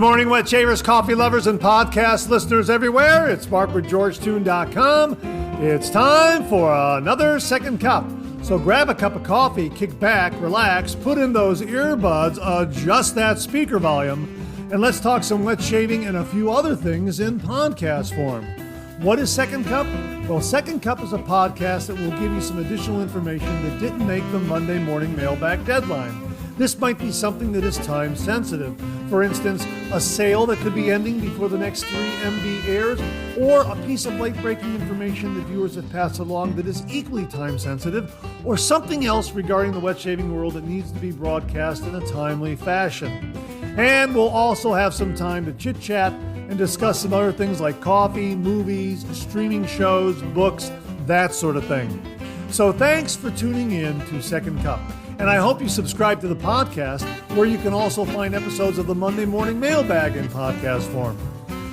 morning, wet shavers, coffee lovers, and podcast listeners everywhere. It's Mark with GeorgeToon.com. It's time for another second cup. So grab a cup of coffee, kick back, relax, put in those earbuds, adjust that speaker volume, and let's talk some wet shaving and a few other things in podcast form. What is Second Cup? Well, Second Cup is a podcast that will give you some additional information that didn't make the Monday morning mailbag deadline. This might be something that is time sensitive. For instance, a sale that could be ending before the next 3MB airs, or a piece of late-breaking information that viewers have passed along that is equally time sensitive, or something else regarding the wet shaving world that needs to be broadcast in a timely fashion. And we'll also have some time to chit-chat and discuss some other things like coffee, movies, streaming shows, books, that sort of thing. So thanks for tuning in to Second Cup. And I hope you subscribe to the podcast, where you can also find episodes of the Monday Morning Mailbag in podcast form.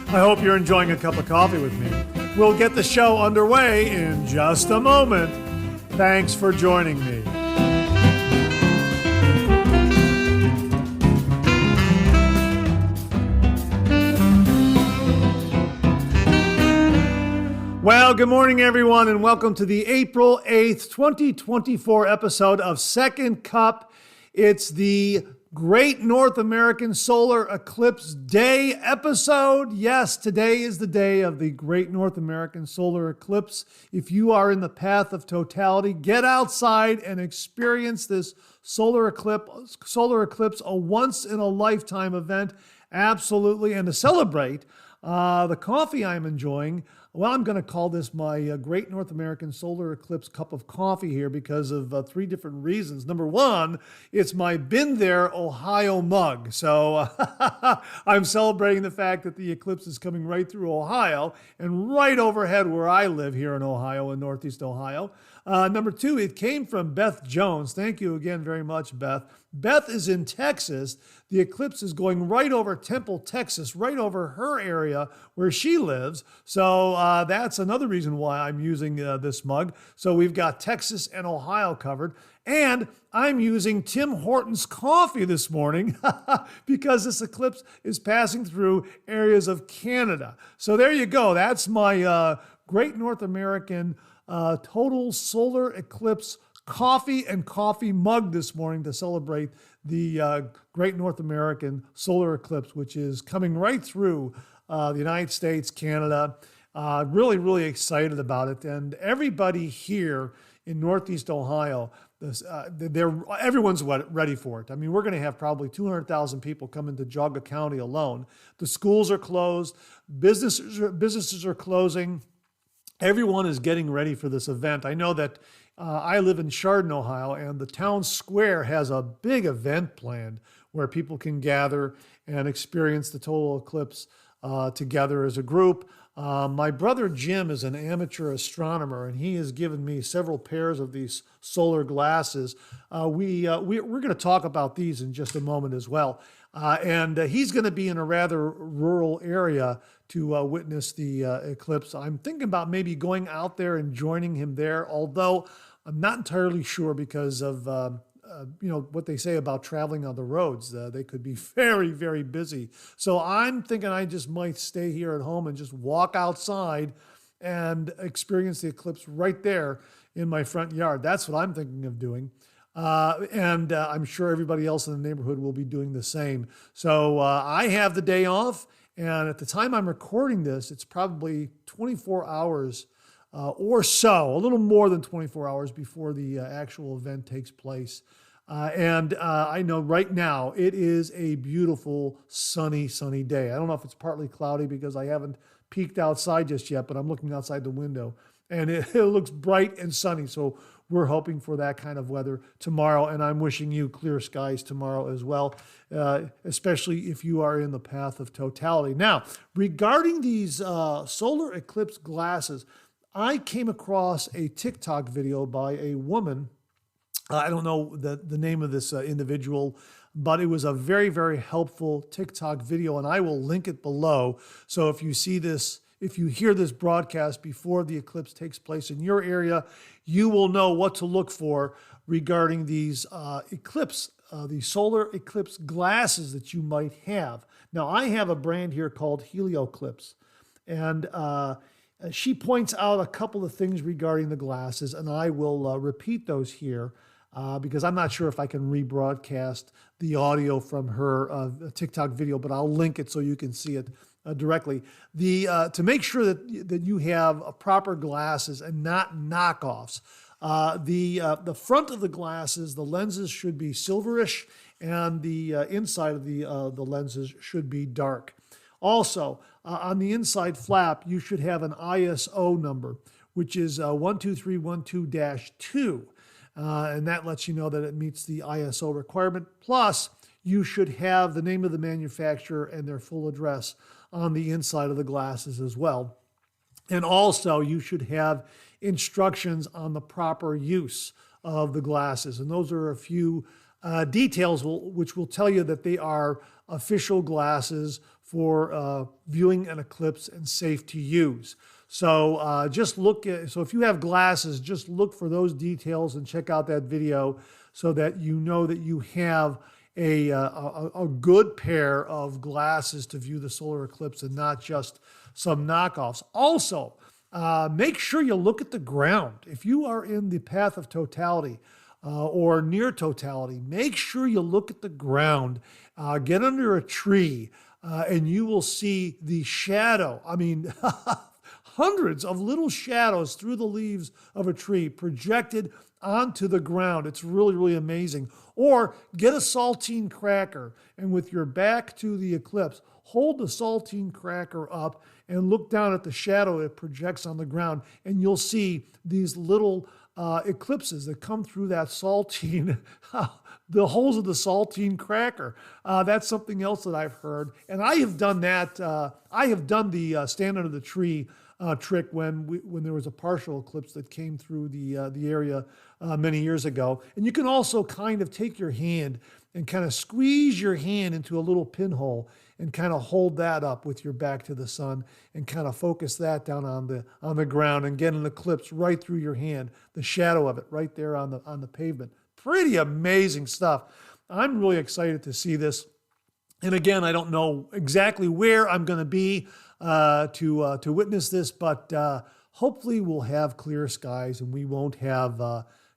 I hope you're enjoying a cup of coffee with me. We'll get the show underway in just a moment. Thanks for joining me. Well, good morning, everyone, and welcome to the April 8th, 2024 episode of Second Cup. It's the Great North American Solar Eclipse Day episode. Yes, today is the day of the Great North American Solar Eclipse. If you are in the path of totality, get outside and experience this solar eclipse, a once-in-a-lifetime event, absolutely. And to celebrate the coffee I'm enjoying, well, I'm going to call this my Great North American Solar Eclipse cup of coffee here because of three different reasons. Number one, it's my Been There, Ohio mug. So I'm celebrating the fact that the eclipse is coming right through Ohio and right overhead where I live here in Ohio, in Northeast Ohio. Number two, it came from Beth Jones. Thank you again very much, Beth. Beth is in Texas. The eclipse is going right over Temple, Texas, right over her area where she lives. So that's another reason why I'm using this mug. So we've got Texas and Ohio covered. And I'm using Tim Hortons coffee this morning because this eclipse is passing through areas of Canada. So there you go. That's my Great North American total solar eclipse coffee and coffee mug this morning to celebrate the Great North American solar eclipse, which is coming right through the United States, Canada. Really, really excited about it. And everybody here in Northeast Ohio, everyone's ready for it. I mean, we're going to have probably 200,000 people come into Geauga County alone. The schools are closed. Businesses are closing. Everyone is getting ready for this event. I know that I live in Chardon, Ohio, and the town square has a big event planned where people can gather and experience the total eclipse together as a group. My brother Jim is an amateur astronomer, and he has given me several pairs of these solar glasses. We're going to talk about these in just a moment as well. And he's going to be in a rather rural area to witness the eclipse. I'm thinking about maybe going out there and joining him there, although I'm not entirely sure because of what they say about traveling on the roads. They could be very, very busy. So I'm thinking I just might stay here at home and just walk outside and experience the eclipse right there in my front yard. That's what I'm thinking of doing. And I'm sure everybody else in the neighborhood will be doing the same. So I have the day off, and at the time I'm recording this, it's probably 24 hours or so, a little more than 24 hours before the actual event takes place. And I know right now it is a beautiful, sunny day. I don't know if it's partly cloudy because I haven't peeked outside just yet, but I'm looking outside the window, and it looks bright and sunny. So we're hoping for that kind of weather tomorrow, and I'm wishing you clear skies tomorrow as well, especially if you are in the path of totality. Now, regarding these solar eclipse glasses, I came across a TikTok video by a woman. I don't know the name of this individual, but it was a very, very helpful TikTok video, and I will link it below. So if you see this, if you hear this broadcast before the eclipse takes place in your area, you will know what to look for regarding these eclipse the solar eclipse glasses that you might have. Now, I have a brand here called Eclipse, and she points out a couple of things regarding the glasses, and I will repeat those here because I'm not sure if I can rebroadcast the audio from her TikTok video, but I'll link it so you can see it directly. To make sure that you have proper glasses and not knockoffs. The front of the glasses, the lenses should be silverish, and the inside of the lenses should be dark. Also, on the inside flap, you should have an ISO number, which is 12312-2, and that lets you know that it meets the ISO requirement. Plus, you should have the name of the manufacturer and their full address on the inside of the glasses as well. And also, you should have instructions on the proper use of the glasses. And those are a few details which will tell you that they are official glasses for viewing an eclipse and safe to use. So so if you have glasses, just look for those details and check out that video so that you know that you have a good pair of glasses to view the solar eclipse and not just some knockoffs. Also, make sure you look at the ground. If you are in the path of totality or near totality, make sure you look at the ground. Get under a tree and you will see the shadow. I mean, hundreds of little shadows through the leaves of a tree projected onto the ground. It's really, really amazing. Or get a saltine cracker and with your back to the eclipse, hold the saltine cracker up and look down at the shadow it projects on the ground, and you'll see these little eclipses that come through that saltine, the holes of the saltine cracker. That's something else that I've heard. And I have done that. I have done the stand under the tree trick when there was a partial eclipse that came through the area many years ago. And you can also kind of take your hand and kind of squeeze your hand into a little pinhole and kind of hold that up with your back to the sun and kind of focus that down on the ground and get an eclipse right through your hand, the shadow of it right there on the pavement. Pretty amazing stuff. I'm really excited to see this. And again, I don't know exactly where I'm going to be to witness this, but hopefully we'll have clear skies and we won't have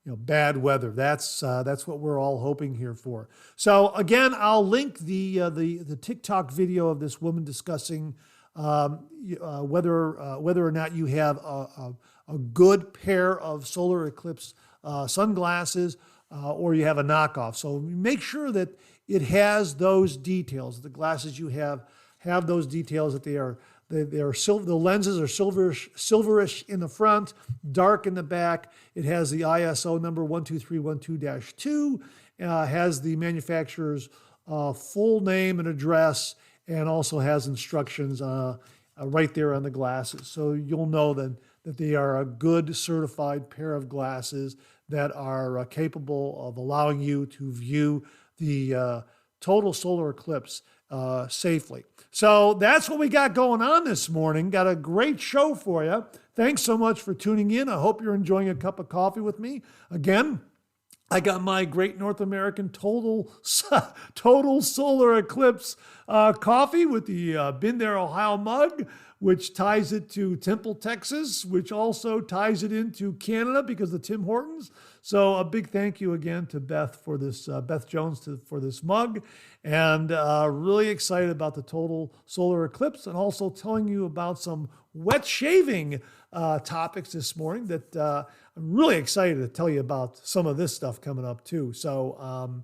bad weather. That's what we're all hoping here for. So again, I'll link the TikTok video of this woman discussing whether or not you have a good pair of solar eclipse sunglasses or you have a knockoff. So make sure that it has those details. The glasses you have those details, that the lenses are silverish in the front, dark in the back. It has the ISO number 12312-2, has the manufacturer's full name and address, and also has instructions right there on the glasses. So you'll know then that they are a good certified pair of glasses that are capable of allowing you to view the total solar eclipse safely. So that's what we got going on this morning. Got a great show for you. Thanks so much for tuning in. I hope you're enjoying a cup of coffee with me. Again, I got my Great North American Total Solar Eclipse coffee with the Been There, Ohio mug, which ties it to Temple, Texas, which also ties it into Canada because of Tim Hortons. So a big thank you again to Beth for this, Beth Jones for this mug, and really excited about the total solar eclipse, and also telling you about some wet shaving topics this morning that I'm really excited to tell you about some of this stuff coming up too. So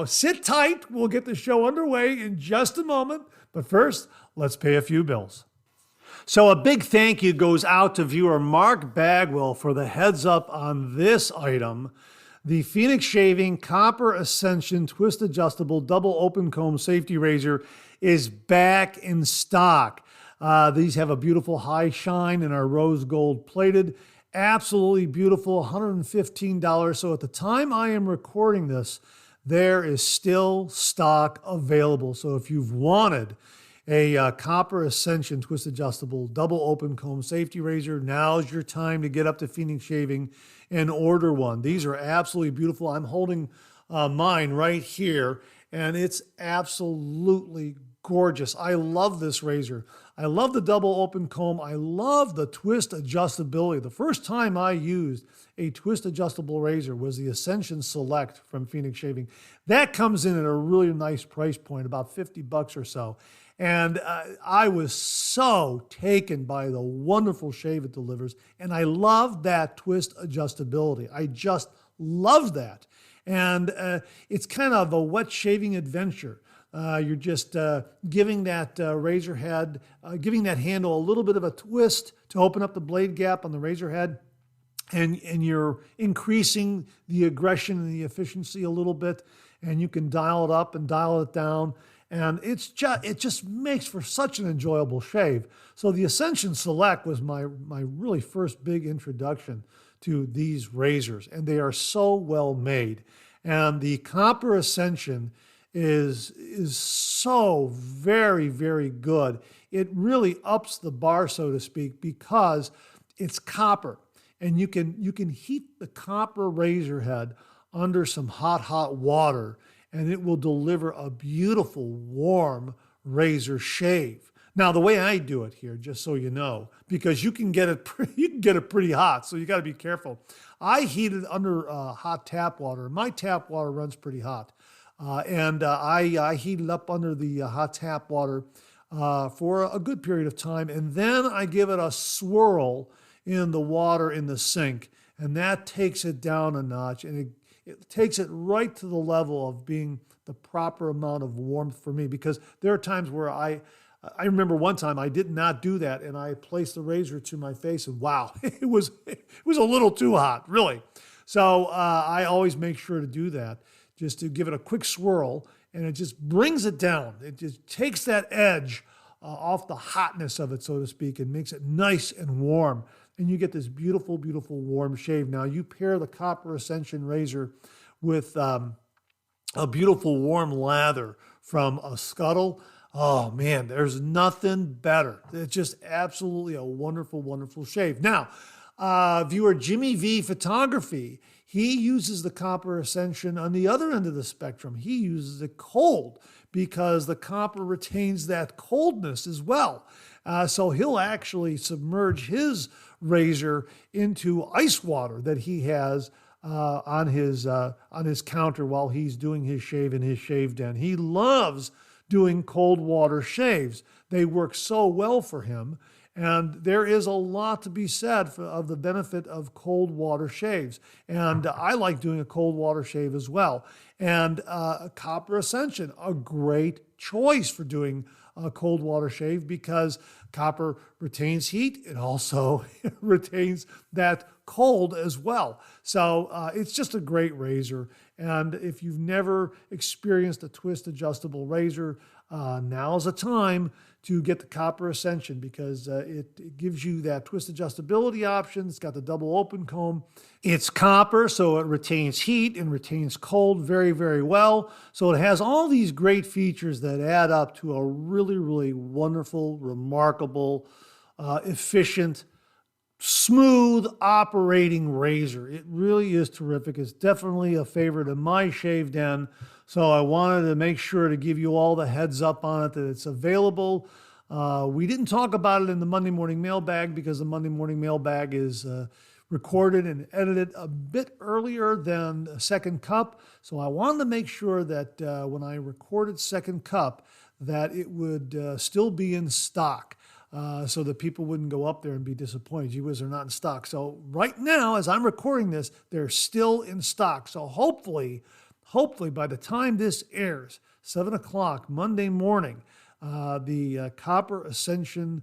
sit tight. We'll get the show underway in just a moment. But first, let's pay a few bills. So a big thank you goes out to viewer Mark Bagwell for the heads up on this item. The Phoenix Shaving Copper Ascension Twist Adjustable Double Open Comb Safety Razor is back in stock. These have a beautiful high shine and are rose gold plated. Absolutely beautiful, $115. So at the time I am recording this, there is still stock available. So if you've wanted a Copper Ascension Twist Adjustable Double Open Comb Safety Razor, now's your time to get up to Phoenix Shaving and order one. These are absolutely beautiful. I'm holding mine right here, and it's absolutely gorgeous. I love this razor. I love the double open comb. I love the twist adjustability. The first time I used a twist adjustable razor was the Ascension Select from Phoenix Shaving. That comes in at a really nice price point, about $50 or so. And I was so taken by the wonderful shave it delivers. And I love that twist adjustability. I just love that. And it's kind of a wet shaving adventure. You're just giving that razor head, giving that handle a little bit of a twist to open up the blade gap on the razor head. And you're increasing the aggression and the efficiency a little bit. And you can dial it up and dial it down. And it just makes for such an enjoyable shave. So the Ascension Select was my really first big introduction to these razors. And they are so well made. And the Copper Ascension is so very, very good. It really ups the bar, so to speak, because it's copper. And you can heat the copper razor head under some hot water, and it will deliver a beautiful, warm razor shave. Now, the way I do it here, just so you know, because you can get it pretty hot, so you got to be careful. I heat it under hot tap water. My tap water runs pretty hot. I heat it up under the hot tap water for a good period of time, and then I give it a swirl in the water in the sink, and that takes it down a notch, and it takes it right to the level of being the proper amount of warmth for me, because there are times where I remember one time I did not do that, and I placed the razor to my face, and wow, it was a little too hot, really. So I always make sure to do that, just to give it a quick swirl, and it just brings it down. It just takes that edge off the hotness of it, so to speak, and makes it nice and warm. And you get this beautiful, beautiful warm shave. Now, you pair the Copper Ascension razor with a beautiful warm lather from a Scuttle. Oh, man, there's nothing better. It's just absolutely a wonderful, wonderful shave. Now, viewer Jimmy V Photography, he uses the Copper Ascension on the other end of the spectrum. He uses it cold because the copper retains that coldness as well. So he'll actually submerge his razor into ice water that he has on his counter while he's doing his shave in his shave den. He loves doing cold water shaves. They work so well for him. And there is a lot to be said of the benefit of cold water shaves. And I like doing a cold water shave as well. And Copper Ascension, a great choice for doing a cold water shave because copper retains heat. It also retains that cold as well. So it's just a great razor. And if you've never experienced a twist adjustable razor, now's the time to get the Copper Ascension because it gives you that twist adjustability option. It's got the double open comb. It's copper, so it retains heat and retains cold very, very well. So it has all these great features that add up to a really, really wonderful, remarkable, efficient, smooth operating razor. It really is terrific. It's definitely a favorite in my shave den. So I wanted to make sure to give you all the heads up on it that it's available. We didn't talk about it in the Monday Morning Mailbag because the Monday Morning Mailbag is recorded and edited a bit earlier than Second Cup. So I wanted to make sure that when I recorded Second Cup that it would still be in stock. So that people wouldn't go up there and be disappointed. Gee whiz, they're not in stock. So right now, as I'm recording this, they're still in stock. So hopefully by the time this airs, 7 o'clock Monday morning, the Copper Ascension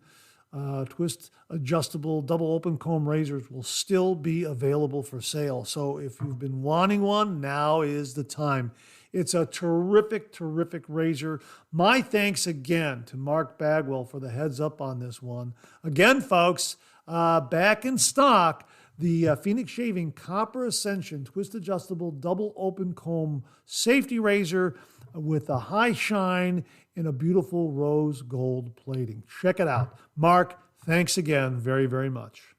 twist adjustable double open comb razors will still be available for sale. So if you've been wanting one, now is the time. It's a terrific, terrific razor. My thanks again to Mark Bagwell for the heads up on this one. Again, folks, back in stock, the Phoenix Shaving Copper Ascension Twist Adjustable Double Open Comb Safety Razor with a high shine in a beautiful rose gold plating. Check it out. Mark, thanks again very, very much.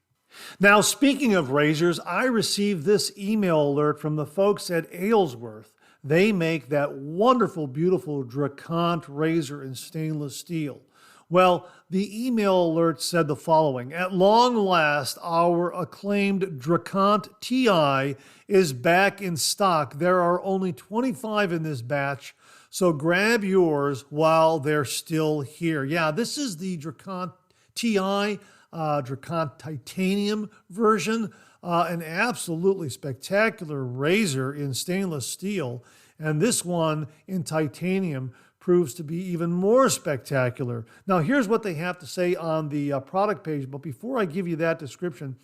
Now, speaking of razors, I received this email alert from the folks at Aylesworth. They make that wonderful, beautiful Dracont razor in stainless steel. Well, the email alert said the following: at long last, our acclaimed Dracont TI is back in stock. There are only 25 in this batch, so grab yours while they're still here. Yeah, this is the Dracont TI, Dracont titanium version, an absolutely spectacular razor in stainless steel. And this one in titanium proves to be even more spectacular. Now, here's what they have to say on the product page. But before I give you that description,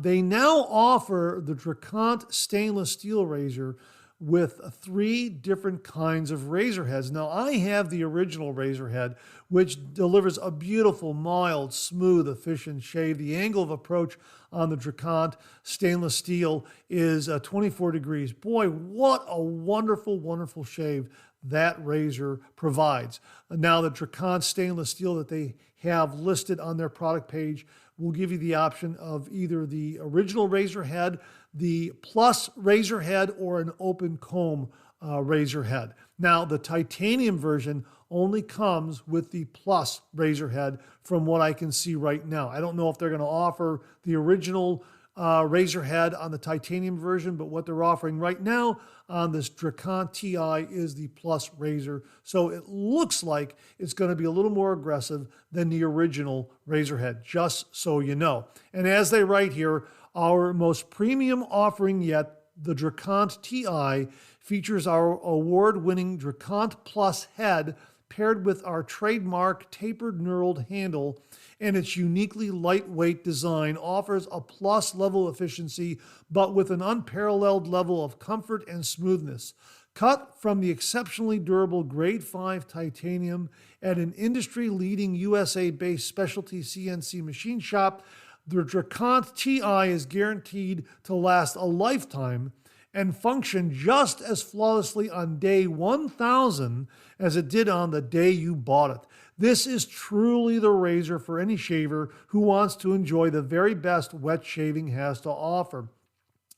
they now offer the Dracont stainless steel razor with 3 different kinds of razor heads. Now, I have the original razor head, which delivers a beautiful, mild, smooth, efficient shave. The angle of approach on the Dracont stainless steel is 24 degrees. Boy, what a wonderful, wonderful shave that razor provides. Now, the Dracont stainless steel that they have listed on their product page will give you the option of either the original razor head, the plus razor head, or an open comb razor head. Now, the titanium version only comes with the plus razor head from what I can see right now. I don't know if they're going to offer the original razor head on the titanium version, but what they're offering right now on this Dracont TI is the plus razor. So it looks like it's going to be a little more aggressive than the original razor head, just so you know. And as they write here, our most premium offering yet, the Dracont TI, features our award-winning Dracont Plus head paired with our trademark tapered knurled handle, and its uniquely lightweight design offers a plus level efficiency, but with an unparalleled level of comfort and smoothness. Cut from the exceptionally durable grade 5 titanium at an industry-leading USA-based specialty CNC machine shop, the Dracont TI is guaranteed to last a lifetime and function just as flawlessly on day 1000 as it did on the day you bought it. This is truly the razor for any shaver who wants to enjoy the very best wet shaving has to offer.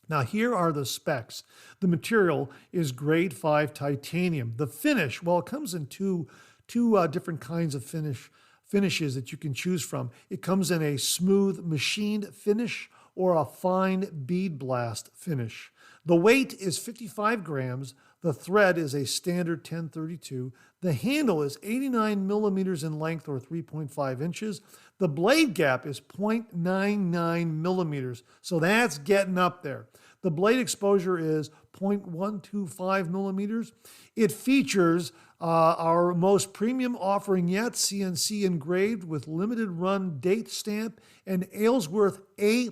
Now, here are the specs. The material is grade 5 titanium. The finish, well, it comes in two different kinds of finishes that you can choose from. It comes in a smooth machined finish or a fine bead blast finish. The weight is 55 grams. The thread is a standard 1032. The handle is 89 millimeters in length or 3.5 inches. The blade gap is 0.99 millimeters. So that's getting up there. The blade exposure is 0.125 millimeters. It features our most premium offering yet, CNC engraved with limited run date stamp and Aylesworth A+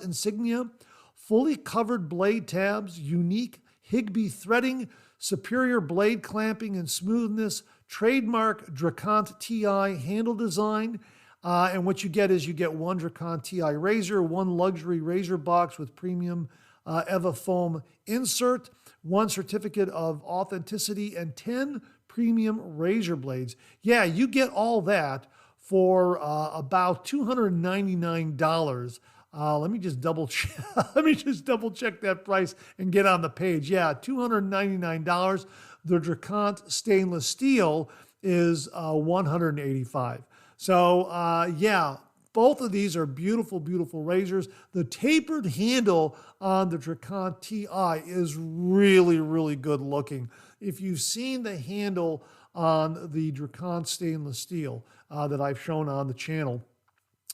insignia, fully covered blade tabs, unique Higby threading, superior blade clamping and smoothness, trademark Dracont TI handle design. And what you get is you get one Dracont TI razor, one luxury razor box with premium Eva foam insert, one certificate of authenticity, and 10 premium razor blades. Yeah, you get all that for about $299. Let me just double check. Let me just double check that price and get on the page. Yeah, $299. The Dracont stainless steel is $185. So yeah, both of these are beautiful, beautiful razors. The tapered handle on the Dracont TI is really, really good looking. If you've seen the handle on the Dracont stainless steel that I've shown on the channel,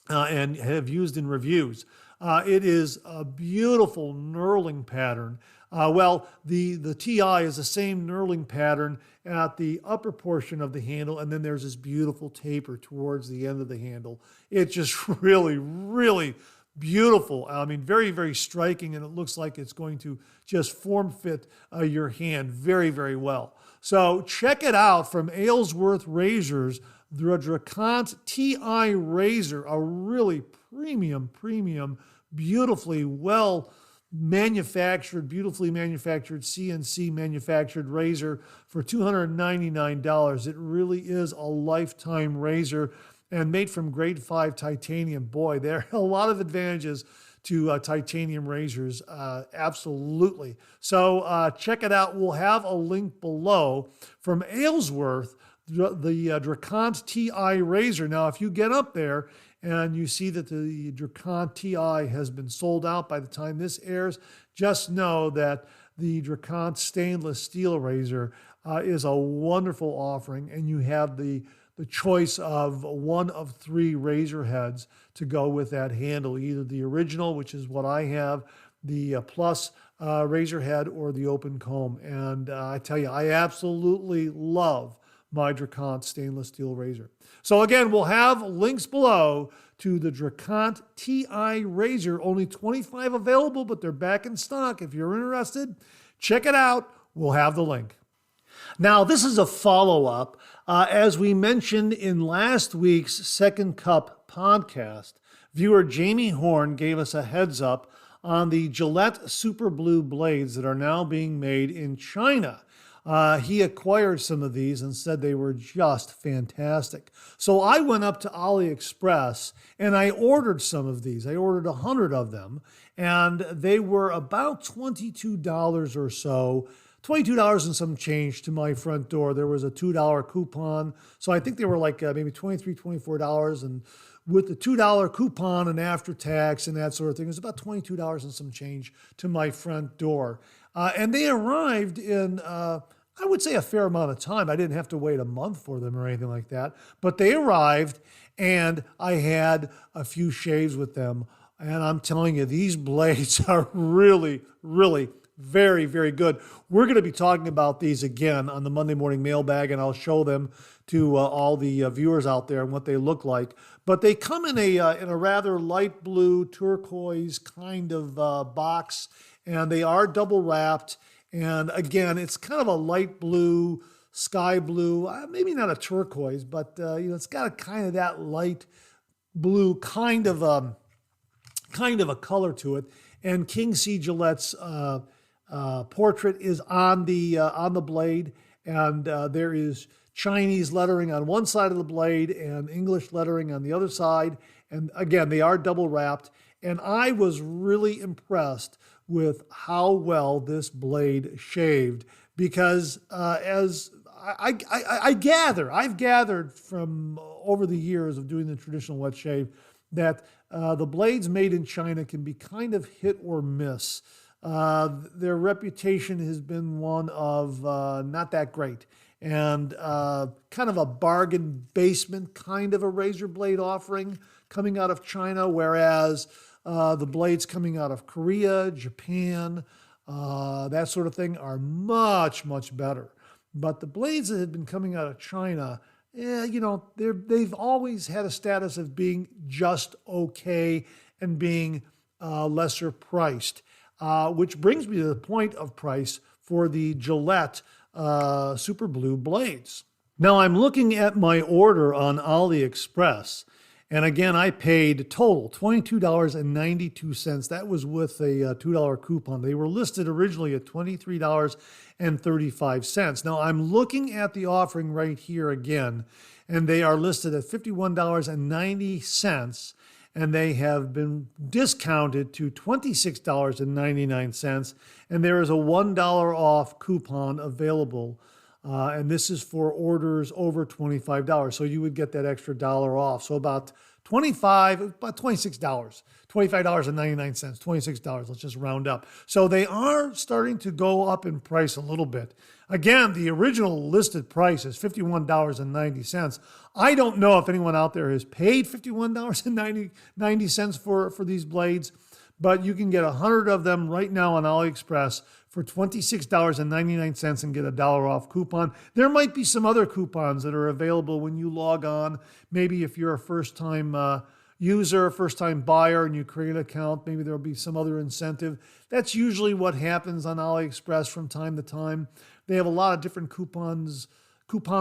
and have used in reviews. It is a beautiful knurling pattern. Well, the TI is the same knurling pattern at the upper portion of the handle, and then there's this beautiful taper towards the end of the handle. It's just really, really beautiful. I mean, very, very striking, and it looks like it's going to just form fit your hand very, very well. So check it out from Aylesworth Razors, the Dracont TI razor, a really premium, beautifully well manufactured, beautifully manufactured CNC manufactured razor for $299. It really is a lifetime razor and made from grade 5 titanium. Boy, there are a lot of advantages to titanium razors. Absolutely. So check it out. We'll have a link below from Aylesworth, the Dracont TI razor. Now, if you get up there and you see that the Dracont TI has been sold out by the time this airs, just know that the Dracont stainless steel razor is a wonderful offering, and you have the choice of one of 3 razor heads to go with that handle, either the original, which is what I have, the plus razor head, or the open comb. And I tell you, I absolutely love my Dracont stainless steel razor. So again, we'll have links below to the Dracont TI razor. Only 25 available, but they're back in stock. If you're interested, check it out. We'll have the link. Now, this is a follow-up. As we mentioned in last week's Second Cup podcast, viewer Jamie Horn gave us a heads up on the Gillette Super Blue blades that are now being made in China. He acquired some of these and said they were just fantastic. So I went up to AliExpress and I ordered some of these. I ordered 100 of them, and they were about $22 or so. $22 and some change to my front door. There was a $2 coupon. So I think they were like maybe $23, $24. And with the $2 coupon and after tax and that sort of thing, it was about $22 and some change to my front door. And they arrived in, I would say, a fair amount of time. I didn't have to wait a month for them or anything like that. But they arrived, and I had a few shaves with them. And I'm telling you, these blades are really, really very, very good. We're going to be talking about these again on the Monday Morning Mailbag, and I'll show them to all the viewers out there and what they look like. But they come in a rather light blue turquoise kind of box, and they are double wrapped. And again, it's kind of a light blue, sky blue, maybe not a turquoise, but it's got a kind of that light blue kind of a color to it. And King C. Gillette's portrait is on the blade, and there is Chinese lettering on one side of the blade and English lettering on the other side. And again, they are double wrapped. And I was really impressed with how well this blade shaved, because as I've gathered from over the years of doing the traditional wet shave that the blades made in China can be kind of hit or miss. Their reputation has been one of not that great, and kind of a bargain basement kind of a razor blade offering coming out of China, whereas the blades coming out of Korea, Japan, that sort of thing are much, much better. But the blades that have been coming out of China, they've always had a status of being just okay and being lesser priced. Which brings me to the point of price for the Gillette Super Blue blades. Now, I'm looking at my order on AliExpress, and again, I paid total $22.92. That was with a $2 coupon. They were listed originally at $23.35. Now, I'm looking at the offering right here again, and they are listed at $51.90. And they have been discounted to $26.99, and there is a $1 off coupon available, and this is for orders over $25. So you would get that extra dollar off. So about $26, $25.99, $26. Let's just round up. So they are starting to go up in price a little bit. Again, the original listed price is $51.90. I don't know if anyone out there has paid $51.90 for these blades, but you can get 100 of them right now on AliExpress for $26.99 and get a $1 off coupon. There might be some other coupons that are available when you log on. Maybe if you're a first-time user, first-time buyer, and you create an account, maybe there'll be some other incentive. That's usually what happens on AliExpress from time to time. They have a lot of different coupon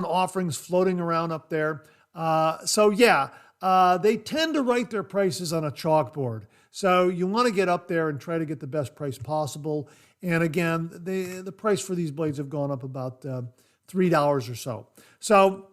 offerings floating around up there. They tend to write their prices on a chalkboard. So you want to get up there and try to get the best price possible. And again, the price for these blades have gone up about $3 or so. So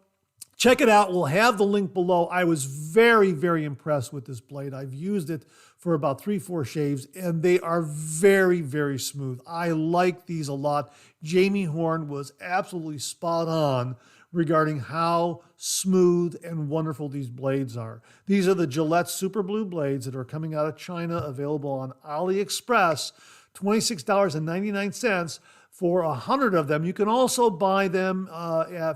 Check it out. We'll have the link below. I was very, very impressed with this blade. I've used it for about 3-4 shaves, and they are very, very smooth. I like these a lot. Jamie Horn was absolutely spot on regarding how smooth and wonderful these blades are. These are the Gillette Super Blue blades that are coming out of China, available on AliExpress, $26.99 for 100 of them. You can also buy them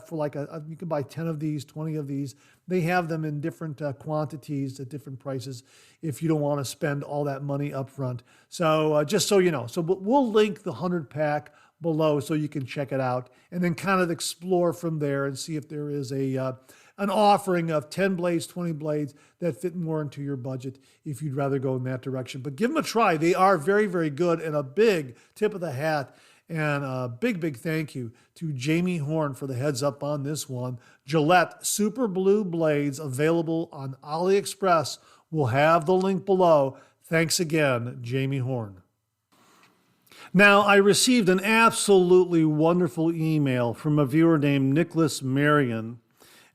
for you can buy 10 of these, 20 of these. They have them in different quantities at different prices if you don't want to spend all that money up front. So just so you know. So we'll link the 100 pack below so you can check it out and then kind of explore from there and see if there is an offering of 10 blades, 20 blades that fit more into your budget if you'd rather go in that direction. But give them a try. They are very, very good, and a big tip of the hat and a big, big thank you to Jamie Horn for the heads up on this one. Gillette Super Blue blades available on AliExpress. We'll have the link below. Thanks again, Jamie Horn. Now, I received an absolutely wonderful email from a viewer named Nicholas Marion,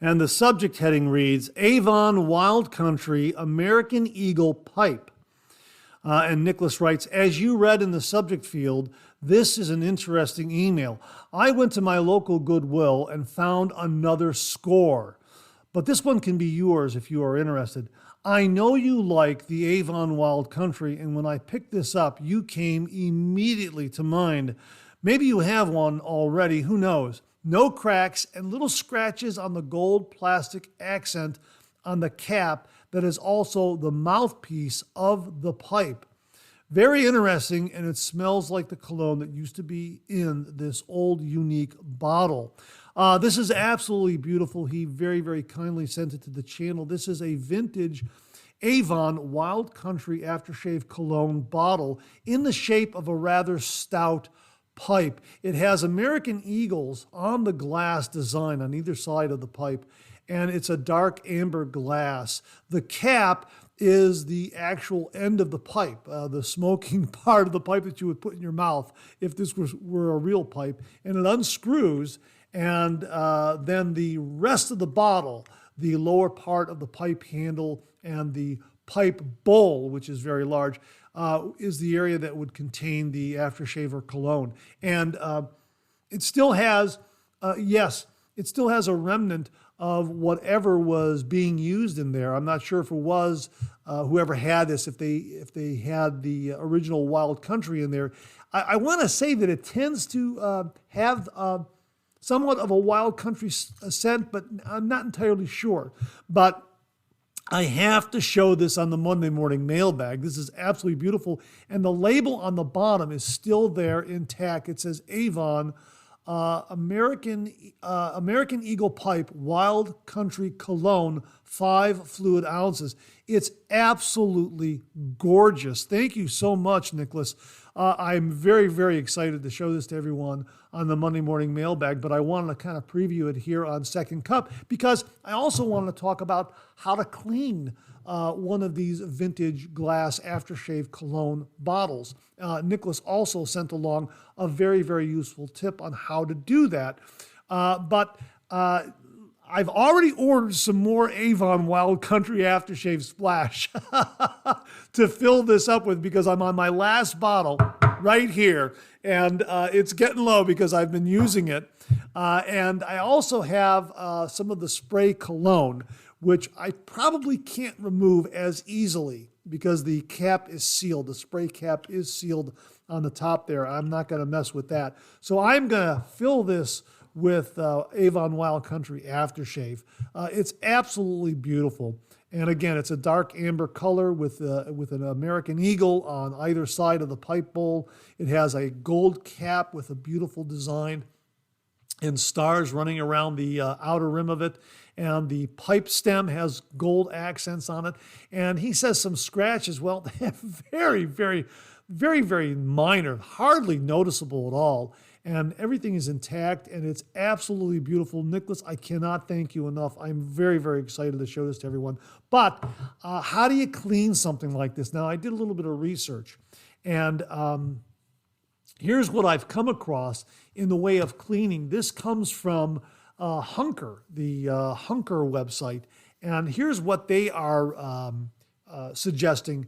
and the subject heading reads, Avon Wild Country American Eagle Pipe. And Nicholas writes, as you read in the subject field, this is an interesting email. I went to my local Goodwill and found another score, but this one can be yours if you are interested. I know you like the Avon Wild Country, and when I picked this up, you came immediately to mind. Maybe you have one already, who knows? No cracks and little scratches on the gold plastic accent on the cap that is also the mouthpiece of the pipe. Very interesting, and it smells like the cologne that used to be in this old unique bottle. This is absolutely beautiful. He very, very kindly sent it to the channel. This is a vintage Avon Wild Country Aftershave Cologne bottle in the shape of a rather stout pipe. It has American Eagles on the glass design on either side of the pipe, and it's a dark amber glass. The cap is the actual end of the pipe, the smoking part of the pipe that you would put in your mouth if this were a real pipe, and it unscrews, and then the rest of the bottle, the lower part of the pipe handle and the pipe bowl, which is very large, is the area that would contain the aftershave or cologne. And it still has, it still has a remnant of whatever was being used in there. I'm not sure if it was whoever had this, if they had the original Wild Country in there. I want to say that it tends to have somewhat of a Wild Country scent, but I'm not entirely sure. But I have to show this on the Monday morning mailbag. This is absolutely beautiful. And the label on the bottom is still there intact. It says Avon American Eagle Pipe Wild Country Cologne, 5 fluid ounces. It's absolutely gorgeous. Thank you so much, Nicholas. I'm very, very excited to show this to everyone on the Monday morning mailbag, but I wanted to kind of preview it here on Second Cup because I also wanted to talk about how to clean one of these vintage glass aftershave cologne bottles. Nicholas also sent along a very, very useful tip on how to do that. But I've already ordered some more Avon Wild Country Aftershave Splash to fill this up with because I'm on my last bottle right here, and it's getting low because I've been using it. And I also have some of the spray cologne, which I probably can't remove as easily because the cap is sealed. The spray cap is sealed on the top there. I'm not going to mess with that. So I'm going to fill this with Avon Wild Country Aftershave. It's absolutely beautiful. And again, it's a dark amber color with an American Eagle on either side of the pipe bowl. It has a gold cap with a beautiful design and stars running around the outer rim of it. And the pipe stem has gold accents on it. And he says some scratches, well, they're very, very, very, very minor, hardly noticeable at all. And everything is intact, and it's absolutely beautiful. Nicholas, I cannot thank you enough. I'm very, very excited to show this to everyone. But how do you clean something like this? Now, I did a little bit of research, and here's what I've come across in the way of cleaning. This comes from Hunker, the Hunker website. And here's what they are suggesting.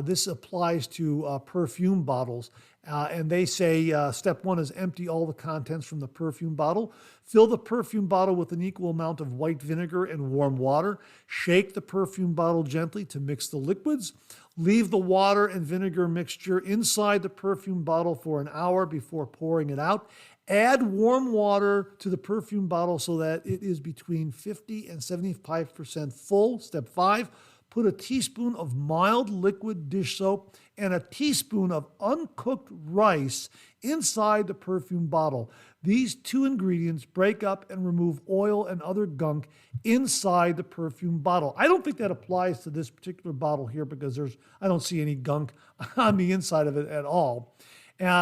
This applies to perfume bottles. And they say step one is empty all the contents from the perfume bottle. Fill the perfume bottle with an equal amount of white vinegar and warm water. Shake the perfume bottle gently to mix the liquids. Leave the water and vinegar mixture inside the perfume bottle for an hour before pouring it out. Add warm water to the perfume bottle so that it is between 50 and 75% full. Step 5, put a teaspoon of mild liquid dish soap and a teaspoon of uncooked rice inside the perfume bottle. These two ingredients break up and remove oil and other gunk inside the perfume bottle. I don't think that applies to this particular bottle here because I don't see any gunk on the inside of it at all.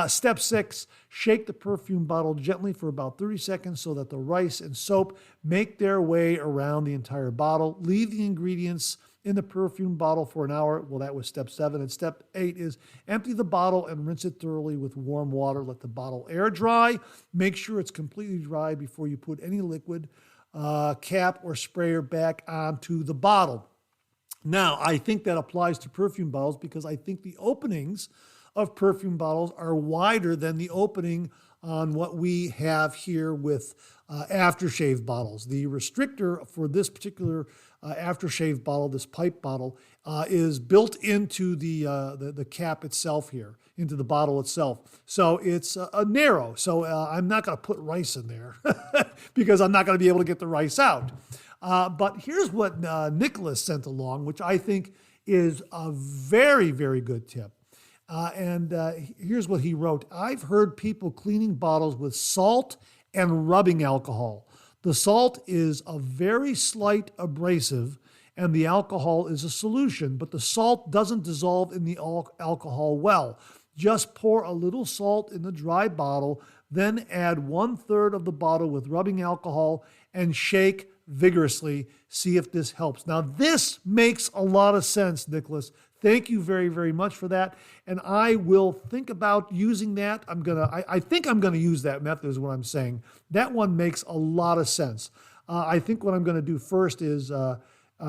Step 6, shake the perfume bottle gently for about 30 seconds so that the rice and soap make their way around the entire bottle. Leave the ingredients in the perfume bottle for an hour. Well, that was step 7. And step 8 is empty the bottle and rinse it thoroughly with warm water. Let the bottle air dry. Make sure it's completely dry before you put any liquid, cap, or sprayer back onto the bottle. Now, I think that applies to perfume bottles because I think the openings of perfume bottles are wider than the opening on what we have here with aftershave bottles. The restrictor for this particular aftershave bottle, this pipe bottle, is built into the cap itself here, into the bottle itself. So it's narrow. So I'm not going to put rice in there because I'm not going to be able to get the rice out. But here's what Nicholas sent along, which I think is a very, very good tip. Here's what he wrote. I've heard people cleaning bottles with salt and rubbing alcohol. The salt is a very slight abrasive and the alcohol is a solution, but the salt doesn't dissolve in the alcohol well. Just pour a little salt in the dry bottle, then add 1/3 of the bottle with rubbing alcohol and shake vigorously. See if this helps. Now, this makes a lot of sense, Nicholas. Thank you very, very much for that. And I will think about using that. I think I'm going to use that method is what I'm saying. That one makes a lot of sense. I think what I'm going to do first is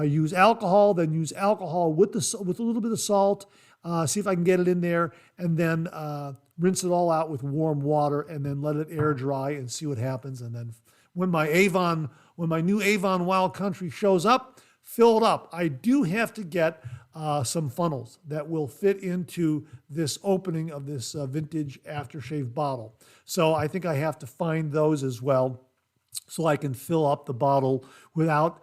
use alcohol, then use alcohol with a little bit of salt, see if I can get it in there, and then rinse it all out with warm water and then let it air dry and see what happens. And then when my new Avon Wild Country shows up, fill it up. I do have to get some funnels that will fit into this opening of this vintage aftershave bottle. So I think I have to find those as well so I can fill up the bottle without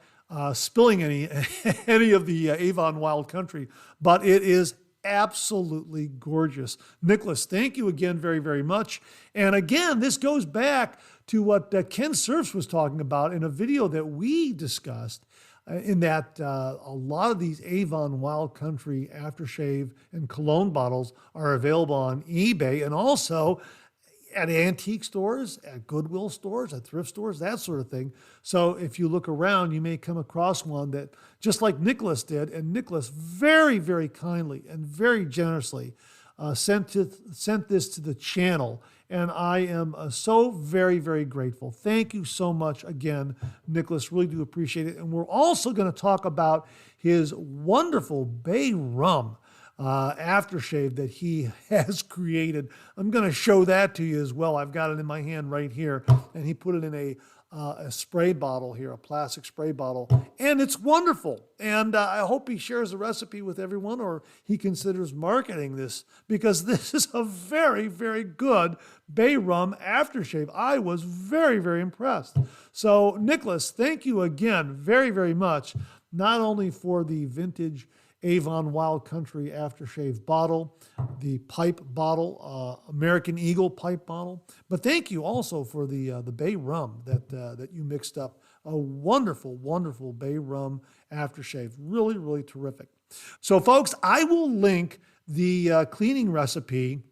spilling any of the Avon Wild Country. But it is absolutely gorgeous. Nicholas, thank you again very, very much. And again, this goes back to what Ken Surfs was talking about in a video that we discussed, in that a lot of these Avon Wild Country aftershave and cologne bottles are available on eBay and also at antique stores, at Goodwill stores, at thrift stores, that sort of thing. So if you look around, you may come across one that, just like Nicholas did, and Nicholas very, very kindly and very generously sent this to the channel. And I am so very, very grateful. Thank you so much again, Nicholas. Really do appreciate it. And we're also going to talk about his wonderful Bay Rum aftershave that he has created. I'm going to show that to you as well. I've got it in my hand right here. And he put it in a spray bottle here, a plastic spray bottle. And it's wonderful. And I hope he shares the recipe with everyone, or he considers marketing this, because this is a very, very good Bay Rum aftershave. I was very, very impressed. So, Nicholas, thank you again very, very much, not only for the vintage Avon Wild Country aftershave bottle, the pipe bottle, American Eagle pipe bottle, but thank you also for the Bay Rum that you mixed up. A wonderful, wonderful Bay Rum aftershave. Really, really terrific. So, folks, I will link the cleaning recipe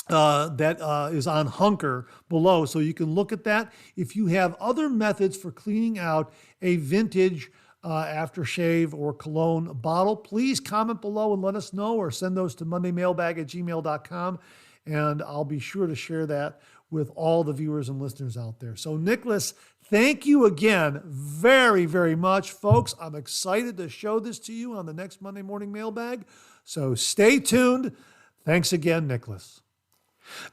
that is on Hunker below, so you can look at that. If you have other methods for cleaning out a vintage aftershave or cologne bottle, please comment below and let us know, or send those to mondaymailbag@gmail.com, and I'll be sure to share that with all the viewers and listeners out there. So Nicholas, thank you again very, very much. Folks, I'm excited to show this to you on the next Monday Morning Mailbag. So stay tuned. Thanks again, Nicholas.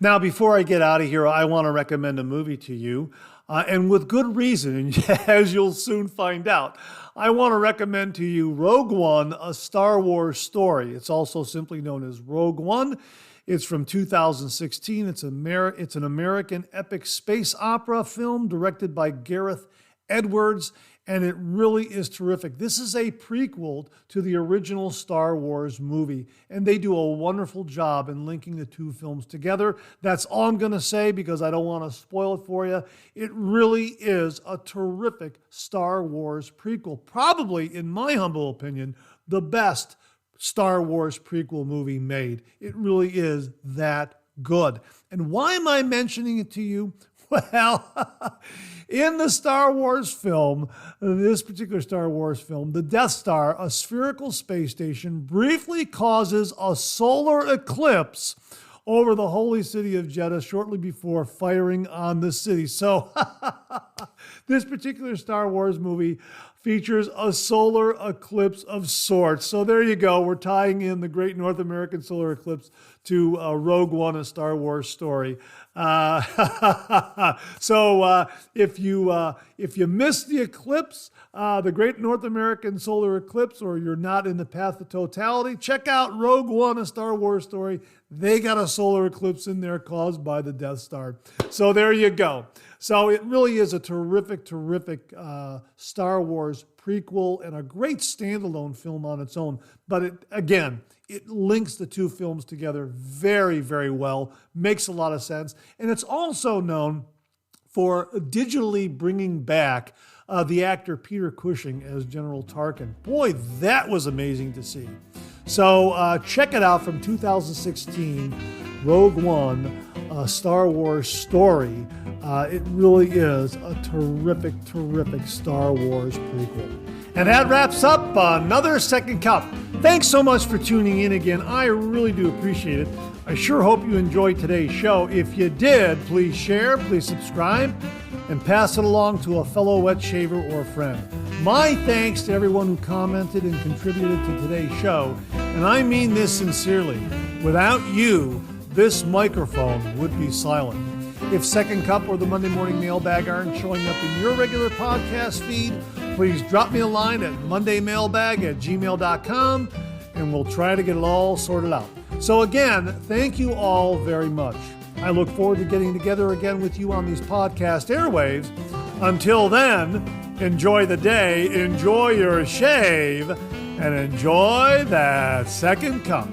Now, before I get out of here, I want to recommend a movie to you, and with good reason, as you'll soon find out. I want to recommend to you Rogue One, a Star Wars story. It's also simply known as Rogue One. It's from 2016. It's an American epic space opera film directed by Gareth Edwards, and it really is terrific. This is a prequel to the original Star Wars movie, and they do a wonderful job in linking the two films together. That's all I'm going to say because I don't want to spoil it for you. It really is a terrific Star Wars prequel. Probably, in my humble opinion, the best Star Wars prequel movie made. It really is that good. And why am I mentioning it to you? Well, in the Star Wars film, this particular Star Wars film, the Death Star, a spherical space station, briefly causes a solar eclipse over the holy city of Jeddah shortly before firing on the city. So this particular Star Wars movie features a solar eclipse of sorts. So there you go. We're tying in the great North American solar eclipse to Rogue One, a Star Wars story. So if you missed the eclipse, the great North American solar eclipse, or you're not in the path of totality, check out Rogue One, a Star Wars story. They got a solar eclipse in there caused by the Death Star. So there you go. So it really is a terrific, terrific Star Wars prequel and a great standalone film on its own. But it links the two films together very, very well, makes a lot of sense. And it's also known for digitally bringing back the actor Peter Cushing as General Tarkin. Boy, that was amazing to see. So check it out from 2016, Rogue One, a Star Wars story. It really is a terrific, terrific Star Wars prequel. And that wraps up another Second Cup. Thanks so much for tuning in again. I really do appreciate it. I sure hope you enjoyed today's show. If you did, please share, please subscribe, and pass it along to a fellow wet shaver or friend. My thanks to everyone who commented and contributed to today's show, and I mean this sincerely. Without you, this microphone would be silent. If Second Cup or the Monday Morning Mailbag aren't showing up in your regular podcast feed, please drop me a line at mondaymailbag@gmail.com, and we'll try to get it all sorted out. So again, thank you all very much. I look forward to getting together again with you on these podcast airwaves. Until then, enjoy the day, enjoy your shave, and enjoy that Second Cup.